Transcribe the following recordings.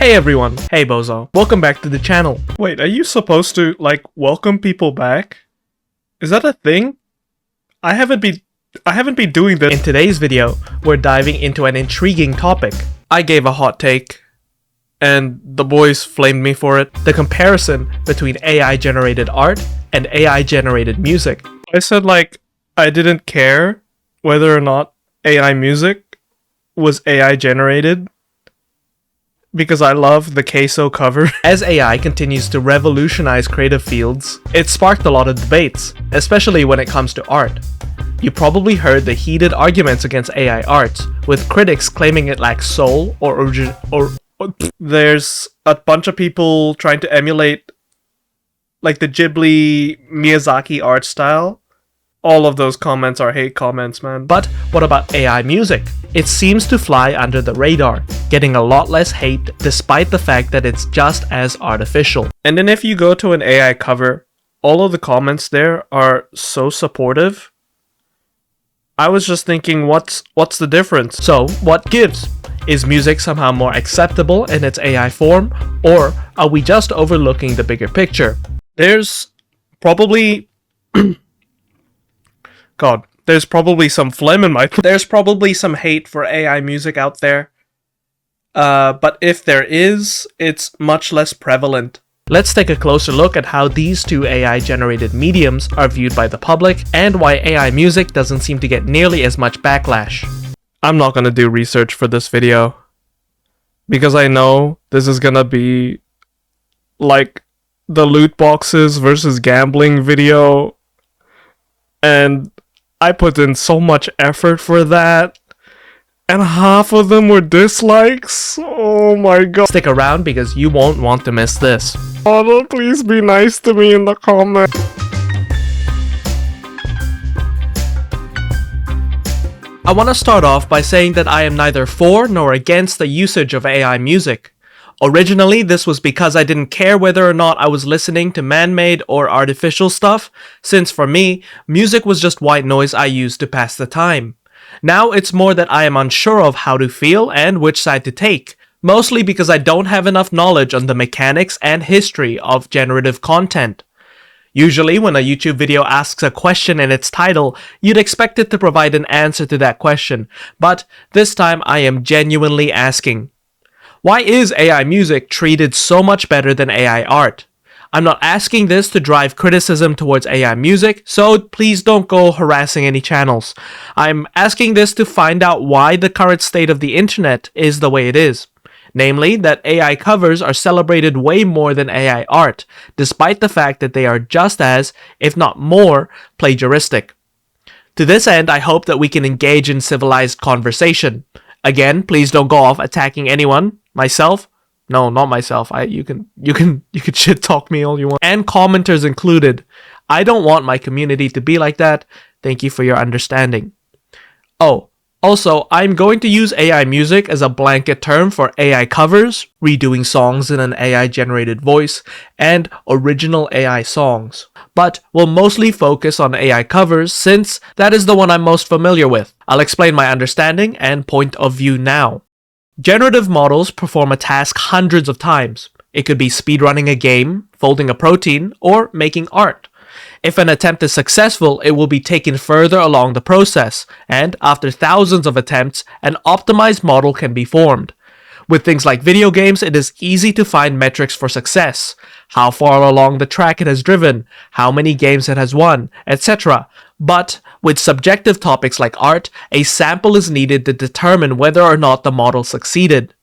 Hey everyone, hey Bozo, welcome back to the channel. Wait, are you supposed to, welcome people back? Is that a thing? I haven't been doing this. In today's video, we're diving into an intriguing topic. I gave a hot take, and the boys flamed me for it. The comparison between AI-generated art and AI-generated music. I said, I didn't care whether or not AI music was AI-generated, because I love the Caseoh cover. As AI continues to revolutionize creative fields, it sparked a lot of debates, especially when it comes to art. You probably heard the heated arguments against AI art, with critics claiming it lacks soul or origin. There's a bunch of people trying to emulate the Ghibli Miyazaki art style. All of those comments are hate comments, man. But what about AI music? It seems to fly under the radar, getting a lot less hate despite the fact that it's just as artificial. And then if you go to an AI cover, all of the comments there are so supportive. I was just thinking, what's the difference? So, what gives? Is music somehow more acceptable in its AI form, or are we just overlooking the bigger picture? There's probably... God, there's probably some phlegm in my throat. There's probably some hate for AI music out there. But if there is, it's much less prevalent. Let's take a closer look at how these two AI-generated mediums are viewed by the public, and why AI music doesn't seem to get nearly as much backlash. I'm not gonna do research for this video, because I know this is gonna be like the loot boxes versus gambling video, and I put in so much effort for that, and half of them were dislikes. Oh my god. Stick around because you won't want to miss this. Oh, please be nice to me in the comments. I want to start off by saying that I am neither for nor against the usage of AI music. Originally, this was because I didn't care whether or not I was listening to man-made or artificial stuff, since for me, music was just white noise I used to pass the time. Now it's more that I am unsure of how to feel and which side to take, mostly because I don't have enough knowledge on the mechanics and history of generative content. Usually, when a YouTube video asks a question in its title, you'd expect it to provide an answer to that question, but this time I am genuinely asking. Why is AI music treated so much better than AI art? I'm not asking this to drive criticism towards AI music, so please don't go harassing any channels. I'm asking this to find out why the current state of the internet is the way it is. Namely, that AI covers are celebrated way more than AI art, despite the fact that they are just as, if not more, plagiaristic. To this end, I hope that we can engage in civilized conversation. Again, please don't go off attacking anyone. Myself? No, not myself. You can shit talk me all you want. And commenters included. I don't want my community to be like that. Thank you for your understanding. Oh, also, I'm going to use AI music as a blanket term for AI covers, redoing songs in an AI-generated voice, and original AI songs. But we'll mostly focus on AI covers since that is the one I'm most familiar with. I'll explain my understanding and point of view now. Generative models perform a task hundreds of times. It could be speedrunning a game, folding a protein, or making art. If an attempt is successful, it will be taken further along the process, and after thousands of attempts, an optimized model can be formed. With things like video games, it is easy to find metrics for success. How far along the track it has driven, how many games it has won, etc. But with subjective topics like art, a sample is needed to determine whether or not the model succeeded.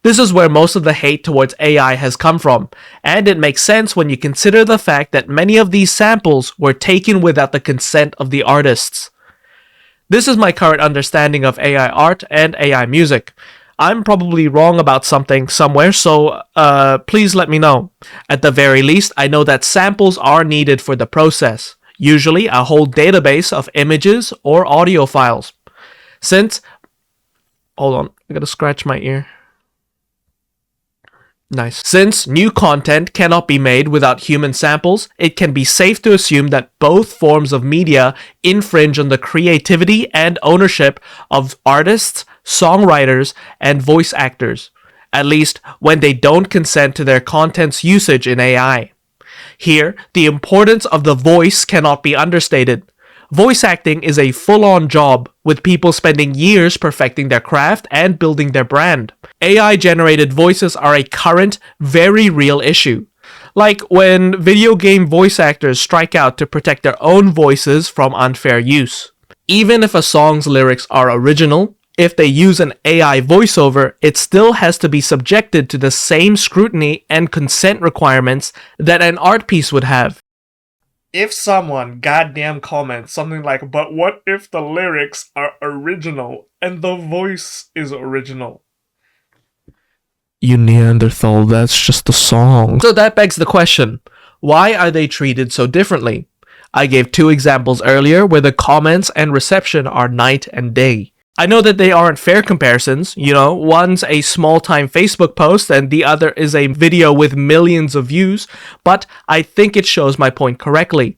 This is where most of the hate towards AI has come from, and it makes sense when you consider the fact that many of these samples were taken without the consent of the artists. This is my current understanding of AI art and AI music. I'm probably wrong about something somewhere, so please let me know. At the very least, I know that samples are needed for the process, usually a whole database of images or audio files. Hold on, I gotta scratch my ear. Nice. Since new content cannot be made without human samples, it can be safe to assume that both forms of media infringe on the creativity and ownership of artists, songwriters, and voice actors. at least when they don't consent to their content's usage in AI. Here, the importance of the voice cannot be understated. Voice acting is a full-on job, with people spending years perfecting their craft and building their brand. AI-generated voices are a current, very real issue. Like when video game voice actors strike out to protect their own voices from unfair use. Even if a song's lyrics are original, if they use an AI voiceover, it still has to be subjected to the same scrutiny and consent requirements that an art piece would have. If someone goddamn comments something like, but what if the lyrics are original and the voice is original? You Neanderthal, that's just a song. So that begs the question, why are they treated so differently? I gave 2 examples earlier where the comments and reception are night and day. I know that they aren't fair comparisons, one's a small-time Facebook post and the other is a video with millions of views, but I think it shows my point correctly.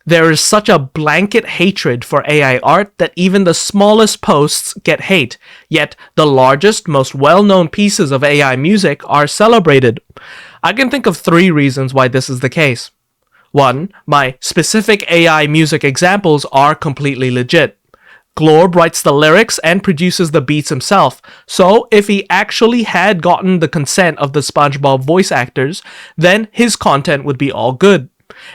There is such a blanket hatred for AI art that even the smallest posts get hate, yet the largest, most well-known pieces of AI music are celebrated. I can think of 3 reasons why this is the case. 1. My specific AI music examples are completely legit. Glorb writes the lyrics and produces the beats himself, so if he actually had gotten the consent of the SpongeBob voice actors, then his content would be all good.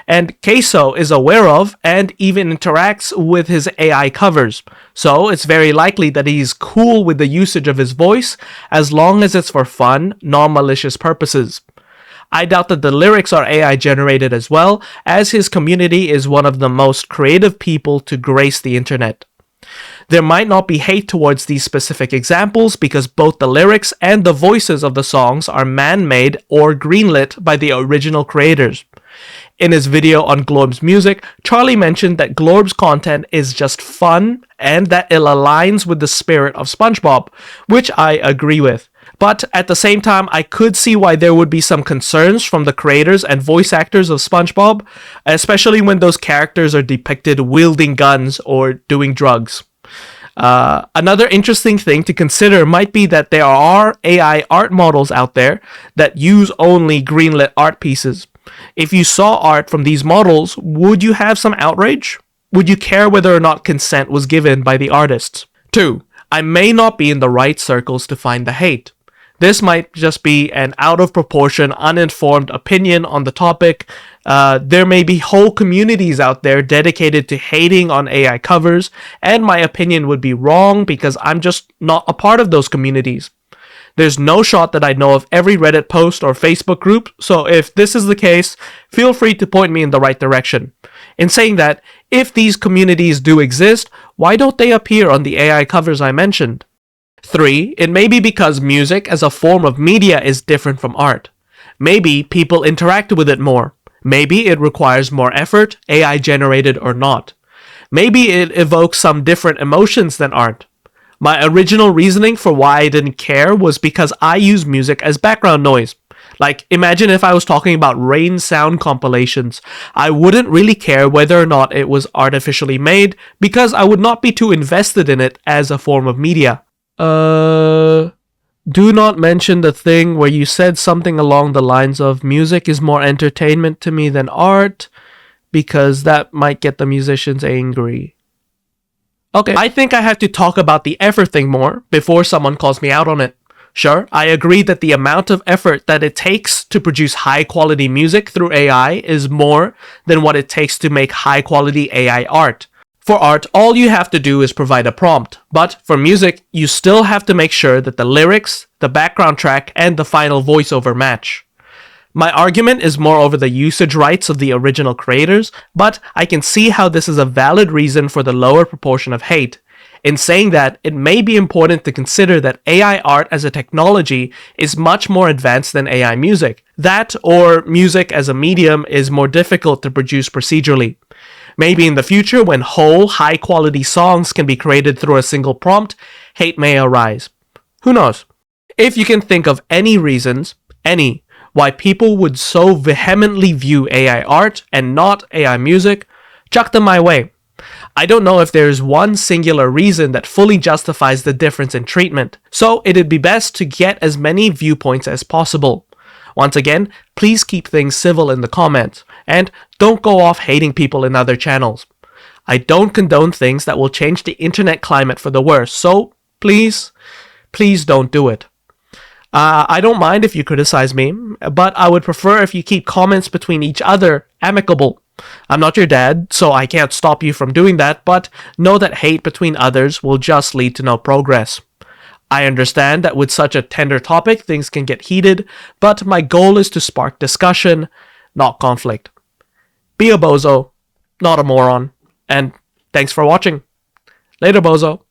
And Caseoh is aware of and even interacts with his AI covers, so it's very likely that he's cool with the usage of his voice as long as it's for fun, non-malicious purposes. I doubt that the lyrics are AI generated as well, as his community is one of the most creative people to grace the internet. There might not be hate towards these specific examples because both the lyrics and the voices of the songs are man-made or greenlit by the original creators. In his video on Glorb's music, Charlie mentioned that Glorb's content is just fun and that it aligns with the spirit of SpongeBob, which I agree with. But at the same time, I could see why there would be some concerns from the creators and voice actors of SpongeBob, especially when those characters are depicted wielding guns or doing drugs. Another interesting thing to consider might be that there are AI art models out there that use only greenlit art pieces. If you saw art from these models, would you have some outrage? Would you care whether or not consent was given by the artists? 2. I may not be in the right circles to find the hate. This might just be an out of proportion, uninformed opinion on the topic. There may be whole communities out there dedicated to hating on AI covers, and my opinion would be wrong because I'm just not a part of those communities. There's no shot that I know of every Reddit post or Facebook group, so if this is the case, feel free to point me in the right direction. In saying that, if these communities do exist, why don't they appear on the AI covers I mentioned? 3. It may be because music as a form of media is different from art. Maybe people interact with it more. Maybe it requires more effort, AI generated or not. Maybe it evokes some different emotions than art. My original reasoning for why I didn't care was because I use music as background noise. Like, imagine if I was talking about rain sound compilations. I wouldn't really care whether or not it was artificially made because I would not be too invested in it as a form of media. Do not mention the thing where you said something along the lines of music is more entertainment to me than art, because that might get the musicians angry. Okay, I think I have to talk about the effort thing more before someone calls me out on it. Sure, I agree that the amount of effort that it takes to produce high-quality music through AI is more than what it takes to make high-quality AI art. For art, all you have to do is provide a prompt, but for music, you still have to make sure that the lyrics, the background track, and the final voiceover match. My argument is more over the usage rights of the original creators, but I can see how this is a valid reason for the lower proportion of hate. In saying that, it may be important to consider that AI art as a technology is much more advanced than AI music. That, or music as a medium, is more difficult to produce procedurally. Maybe in the future, when whole, high-quality songs can be created through a single prompt, hate may arise. Who knows? If you can think of any reasons, why people would so vehemently view AI art and not AI music, chuck them my way. I don't know if there is one singular reason that fully justifies the difference in treatment, so it'd be best to get as many viewpoints as possible. Once again, please keep things civil in the comments, and don't go off hating people in other channels. I don't condone things that will change the internet climate for the worse, so please don't do it. I don't mind if you criticize me, but I would prefer if you keep comments between each other amicable. I'm not your dad, so I can't stop you from doing that, but know that hate between others will just lead to no progress. I understand that with such a tender topic, things can get heated, but my goal is to spark discussion, not conflict. Be a bozo, not a moron, and thanks for watching. Later, bozo.